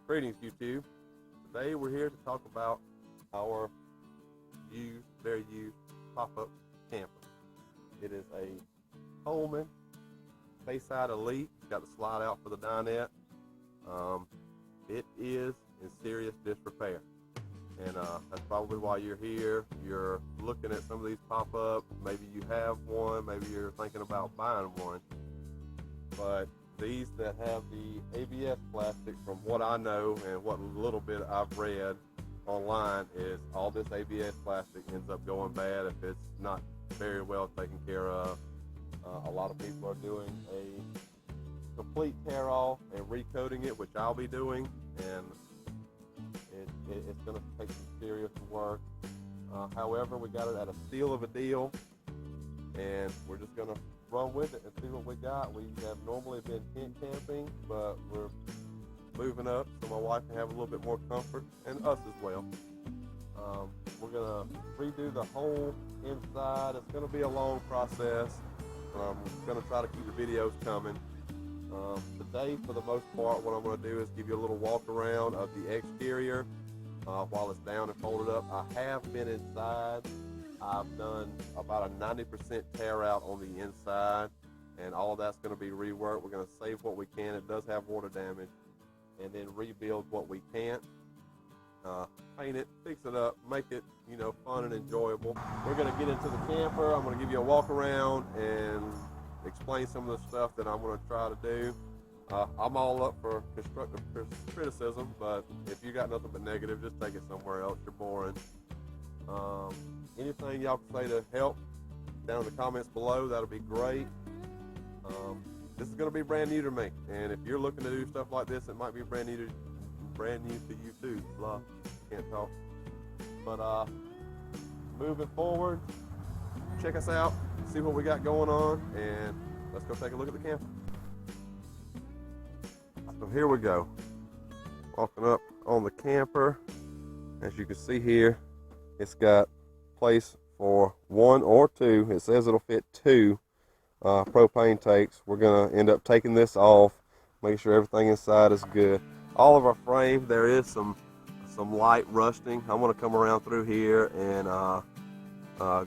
Greetings, YouTube. Today we're here to talk about our very used pop-up camper. It is a Coleman Bayside Elite. It's got the slide out for the dinette. It is in serious disrepair, and that's probably why you're here. You're looking at some of these pop-ups. Maybe you have one, maybe you're thinking about buying one, but these that have the ABS plastic, from what I know and what little bit I've read online, is all this ABS plastic ends up going bad if it's not very well taken care of. A lot of people are doing a complete tear off and recoating it, which I'll be doing, and it's going to take some serious work. However, we got it at a steal of a deal, and we're just going to run with it and see what we got. We have normally been tent camping, but we're moving up so my wife can have a little bit more comfort, and us as well. We're gonna redo the whole inside. It's gonna be a long process. I'm gonna try to keep the videos coming. Today, for the most part, what I'm gonna do is give you a little walk around of the exterior while it's down and folded up. I have been inside. I've done about a 90% tear out on the inside, and all of that's going to be reworked. We're going to save what we can. It does have water damage, and then rebuild what we can't. Paint it, fix it up, make it, fun and enjoyable. We're going to get into the camper. I'm going to give you a walk around and explain some of the stuff that I'm going to try to do. I'm all up for constructive criticism, but if you got nothing but negative, just take it somewhere else. You're boring. Anything y'all can say to help down in the comments below, that'll be great. This is going to be brand new to me, and if you're looking to do stuff like this, it might be brand new to you too. Blah, can't talk. But moving forward, check us out, see what we got going on, and let's go take a look at the camper. So here we go, walking up on the camper. As you can see here, it's got place for one or two. It says it'll fit two propane tanks. We're gonna end up taking this off, make sure everything inside is good. All of our frame, there is some light rusting. I'm gonna come around through here and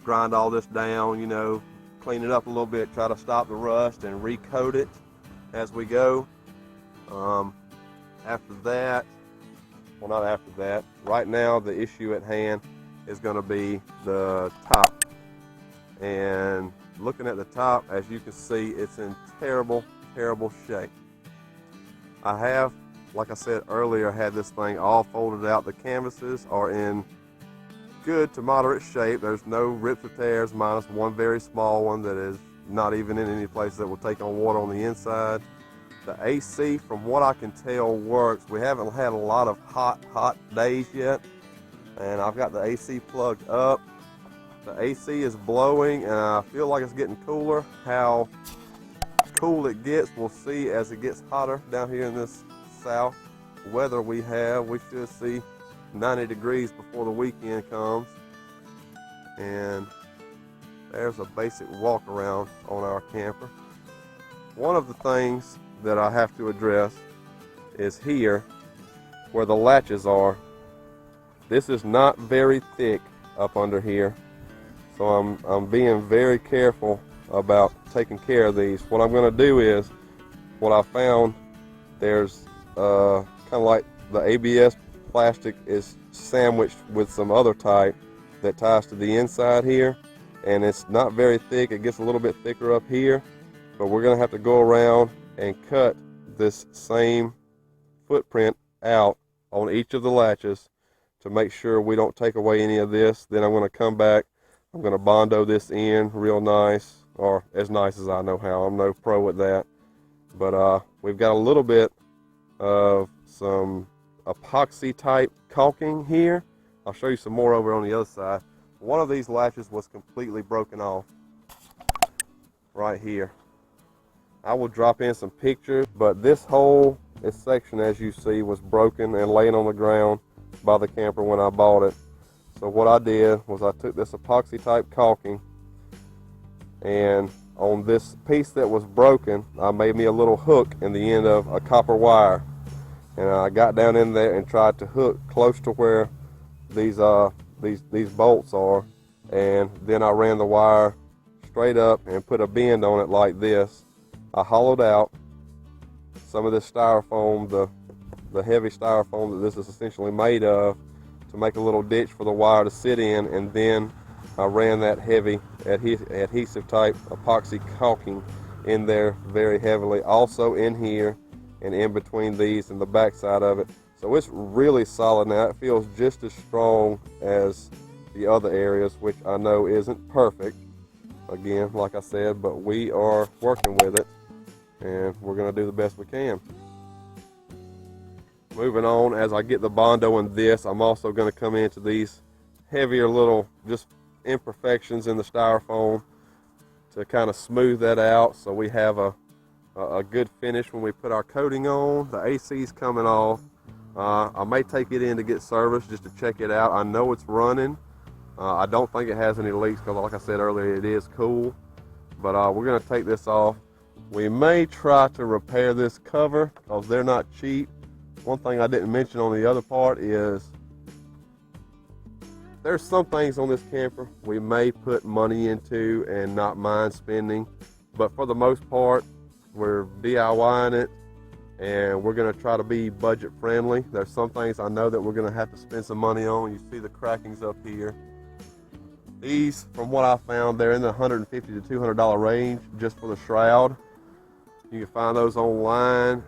grind all this down, clean it up a little bit, try to stop the rust and recoat it as we go. After that, well, not after that, right now the issue at hand is going to be the top. And looking at the top, as you can see, it's in terrible shape. I have, like I said earlier, had this thing all folded out. The canvases are in good to moderate shape. There's no rips or tears, minus one very small one that is not even in any place that will take on water on the inside. The AC, from what I can tell, works. We haven't had a lot of hot days yet, and I've got the AC plugged up. The AC is blowing, and I feel like it's getting cooler. How cool it gets, we'll see as it gets hotter down here in this south weather we have. We should see 90 degrees before the weekend comes. And there's a basic walk around on our camper. One of the things that I have to address is here where the latches are. This is not very thick up under here, so I'm being very careful about taking care of these. What I'm going to do is, what I found, there's kind of like the ABS plastic is sandwiched with some other type that ties to the inside here, and it's not very thick. It gets a little bit thicker up here, but we're going to have to go around and cut this same footprint out on each of the latches to make sure we don't take away any of this. Then I'm going to come back, I'm going to Bondo this in real nice, or as nice as I know how. I'm no pro at that, but we've got a little bit of some epoxy type caulking here. I'll show you some more over on the other side. One of these latches was completely broken off right here. I will drop in some pictures, but this section, as you see, was broken and laying on the ground by the camper when I bought it. So what I did was I took this epoxy type caulking, and on this piece that was broken, I made me a little hook in the end of a copper wire. and I got down in there and tried to hook close to where these bolts are, and then I ran the wire straight up and put a bend on it like this. I hollowed out some of this styrofoam, the heavy styrofoam that this is essentially made of, to make a little ditch for the wire to sit in, and then I ran that heavy adhesive type epoxy caulking in there very heavily, also in here and in between these and the back side of it. So it's really solid now. It feels just as strong as the other areas, which I know isn't perfect, again, like I said, but we are working with it and we're going to do the best we can. Moving on, as I get the Bondo in this, I'm also going to come into these heavier little just imperfections in the styrofoam to kind of smooth that out so we have a good finish when we put our coating on. The AC's coming off. I may take it in to get serviced just to check it out. I know it's running. I don't think it has any leaks because, like I said earlier, it is cool. But we're going to take this off. We may try to repair this cover because they're not cheap. One thing I didn't mention on the other part is there's some things on this camper we may put money into and not mind spending, but for the most part, we're DIYing it and we're going to try to be budget friendly. There's some things I know that we're going to have to spend some money on. You see the crackings up here. These, from what I found, they're in the $150 to $200 range just for the shroud. You can find those online,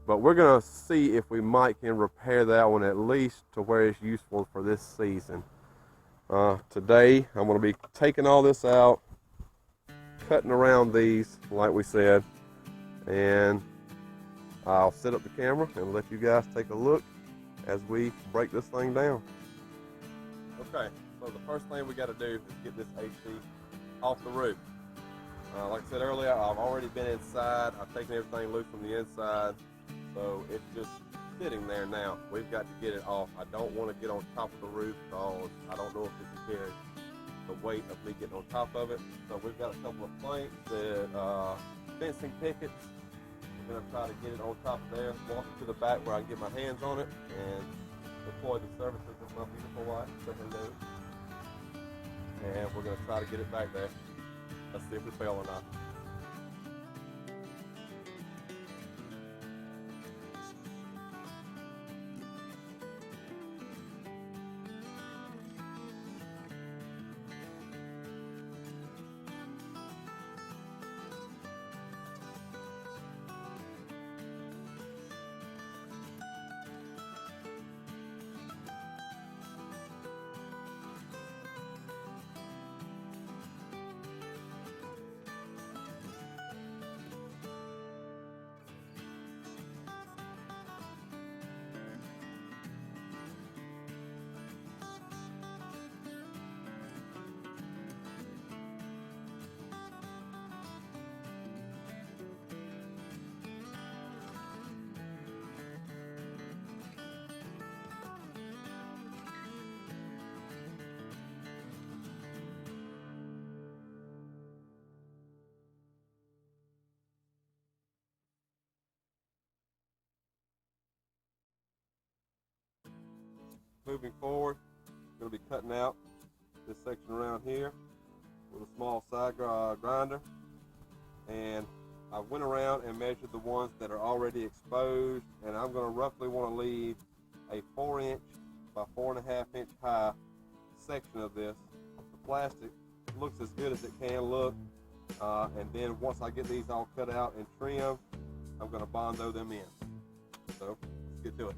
but we're going to see if we can repair that one at least to where it's useful for this season. Today, I'm going to be taking all this out, cutting around these, like we said, and I'll set up the camera and let you guys take a look as we break this thing down. Okay, so the first thing we got to do is get this AC off the roof. Like I said earlier, I've already been inside. I've taken everything loose from the inside, so it's just sitting there now. We've got to get it off. I don't want to get on top of the roof because I don't know if it can carry the weight of me getting on top of it. So we've got a couple of planks that fencing pickets. We're going to try to get it on top of there, walk it to the back where I can get my hands on it and deploy the services of my beautiful wife, secondary. And we're going to try to get it back there. Let's see if we fail or not. Moving forward, I'm going to be cutting out this section around here with a small side grinder, and I went around and measured the ones that are already exposed, and I'm going to roughly want to leave a 4-inch by 4.5 inch high section of this. The plastic looks as good as it can look, and then once I get these all cut out and trimmed, I'm going to Bondo them in. So let's get to it.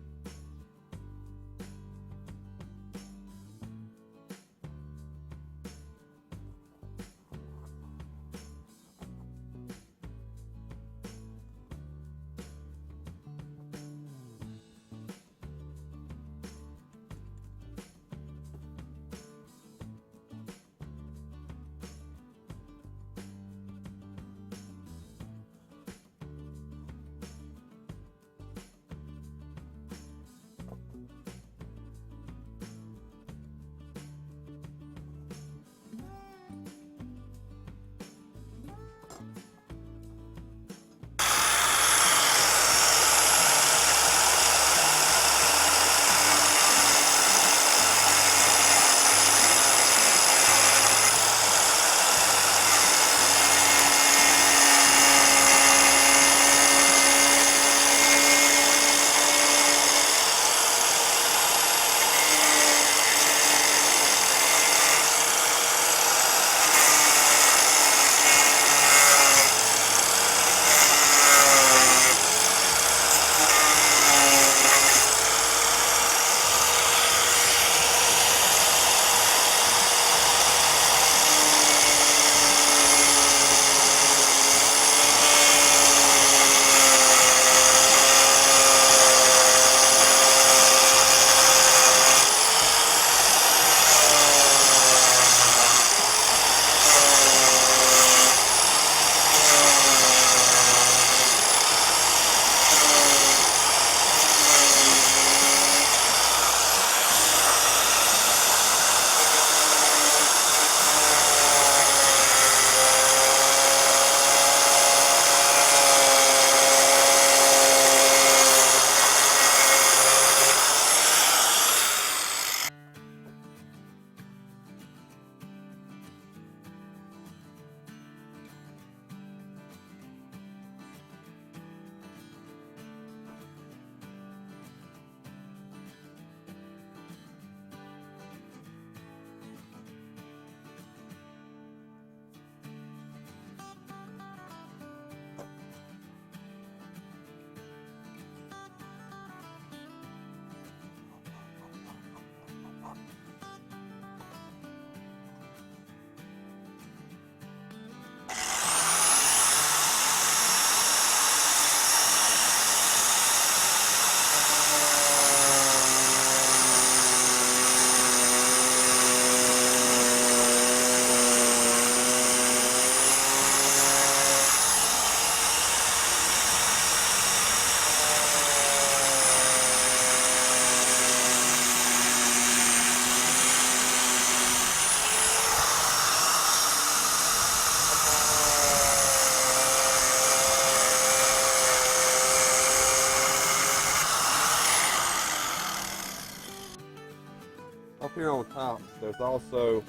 here on top, there's also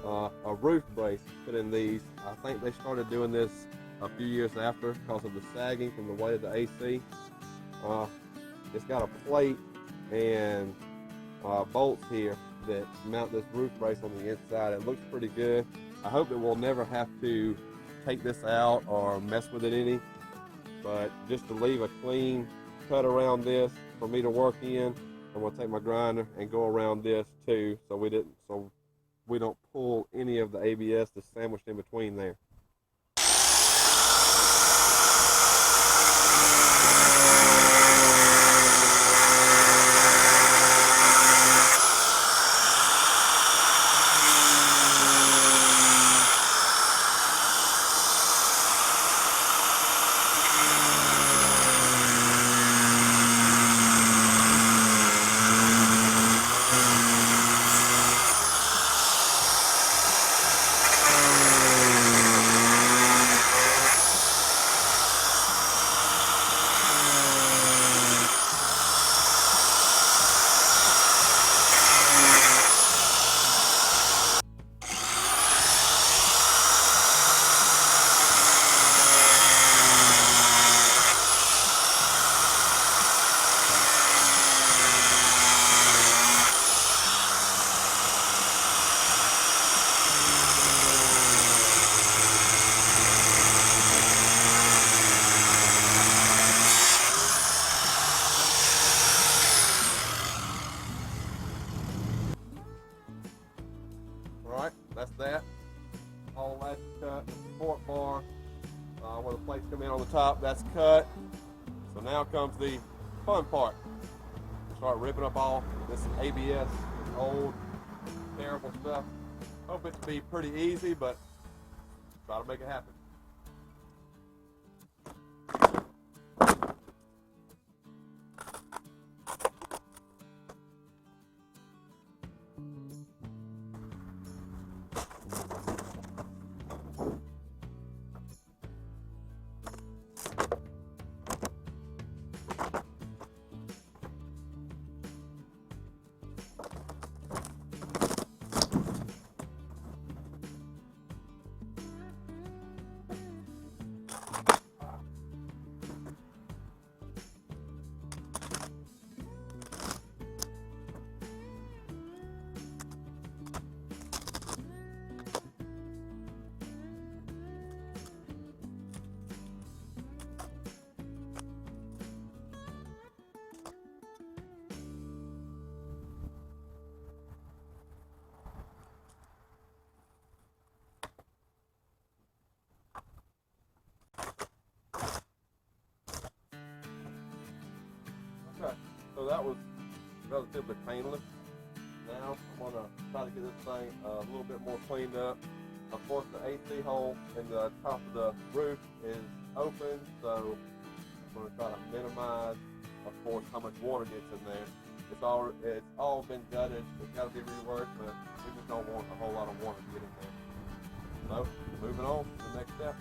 a roof brace put in these. I think they started doing this a few years after because of the sagging from the weight of the AC. It's got a plate and bolts here that mount this roof brace on the inside. It looks pretty good. I hope that we'll never have to take this out or mess with it any, but just to leave a clean cut around this for me to work in, I'm gonna take my grinder and go around this too, so we don't pull any of the ABS that's sandwiched in between there. Alright, that's that. All that's cut. The support bar where the plates come in on the top, that's cut. So now comes the fun part. Start ripping up all this ABS, this old, terrible stuff. Hope it to be pretty easy, but try to make it happen. Okay, so that was relatively painless. Now I'm going to try to get this thing a little bit more cleaned up. Of course, the AC hole in the top of the roof is open, so I'm going to try to minimize, of course, how much water gets in there. It's all been gutted. It's got to be reworked, but we just don't want a whole lot of water to get in there. So, moving on to the next step.